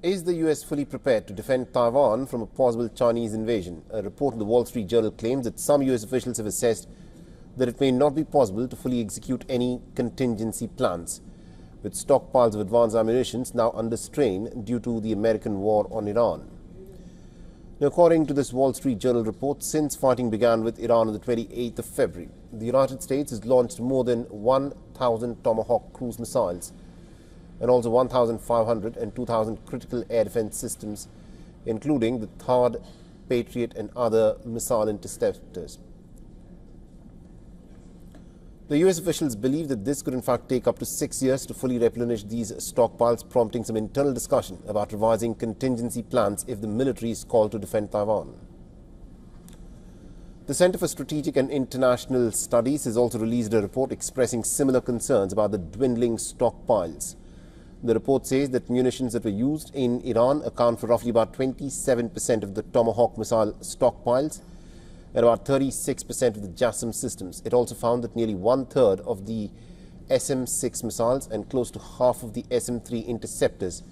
Is the US fully prepared to defend Taiwan from a possible Chinese invasion? A report in the Wall Street Journal claims that some US officials have assessed that it may not be possible to fully execute any contingency plans, with stockpiles of advanced ammunition now under strain due to the American war on Iran. Now, according to this Wall Street Journal report, since fighting began with Iran on the 28th of February, the United States has launched more than 1,000 Tomahawk cruise missiles and also 1,500 and 2,000 critical air defense systems, including the THAAD, Patriot and other missile interceptors. The US officials believe that this could in fact take up to 6 years to fully replenish these stockpiles, prompting some internal discussion about revising contingency plans if the military is called to defend Taiwan. The Center for Strategic and International Studies has also released a report expressing similar concerns about the dwindling stockpiles. The report says that munitions that were used in Iran account for roughly about 27% of the Tomahawk missile stockpiles and about 36% of the JASSM systems. It also found that nearly one-third of the SM-6 missiles and close to half of the SM-3 interceptors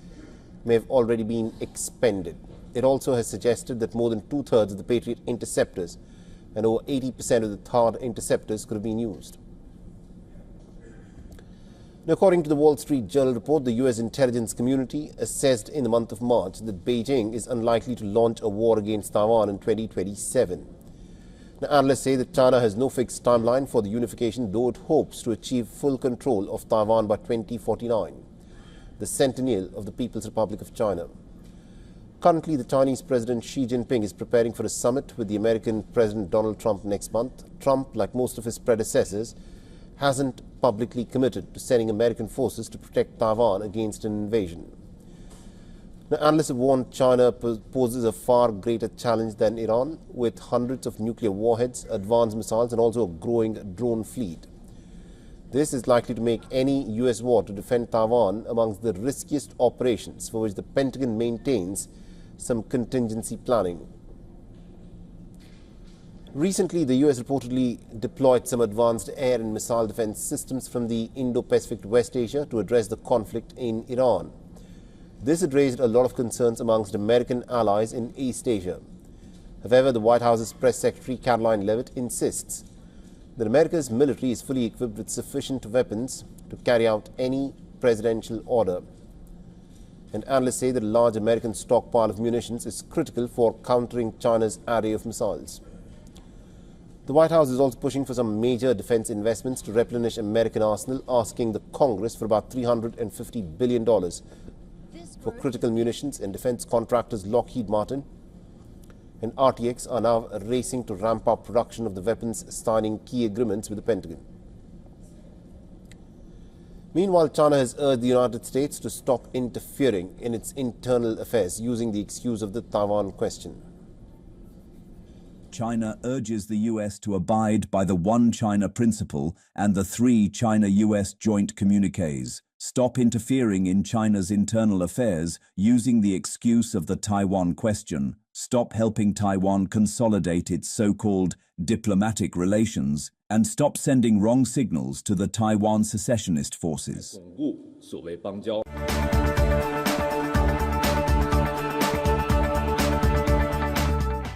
may have already been expended. It also has suggested that more than two-thirds of the Patriot interceptors and over 80% of the THAAD interceptors could have been used. Now, according to the Wall Street Journal report, the US intelligence community assessed in the month of March that Beijing is unlikely to launch a war against Taiwan in 2027. Now, analysts say that China has no fixed timeline for the unification, though it hopes to achieve full control of Taiwan by 2049, the centennial of the People's Republic of China. Currently, the Chinese President Xi Jinping is preparing for a summit with the American President Donald Trump next month. Trump, like most of his predecessors, hasn't publicly committed to sending American forces to protect Taiwan against an invasion. Now, analysts have warned China poses a far greater challenge than Iran, with hundreds of nuclear warheads, advanced missiles and also a growing drone fleet. This is likely to make any US war to defend Taiwan amongst the riskiest operations for which the Pentagon maintains some contingency planning. Recently, the US reportedly deployed some advanced air and missile defense systems from the Indo-Pacific to West Asia to address the conflict in Iran. This had raised a lot of concerns amongst American allies in East Asia. However, the White House's Press Secretary Caroline Leavitt insists that America's military is fully equipped with sufficient weapons to carry out any presidential order. And analysts say that a large American stockpile of munitions is critical for countering China's array of missiles. The White House is also pushing for some major defense investments to replenish American arsenal, asking the Congress for about $350 billion for critical munitions, and defense contractors Lockheed Martin and RTX are now racing to ramp up production of the weapons, signing key agreements with the Pentagon. Meanwhile, China has urged the United States to stop interfering in its internal affairs using the excuse of the Taiwan question. China urges the US to abide by the One China principle and the 3 China-US joint communiques. Stop interfering in China's internal affairs using the excuse of the Taiwan question. Stop helping Taiwan consolidate its so-called diplomatic relations, and stop sending wrong signals to the Taiwan secessionist forces.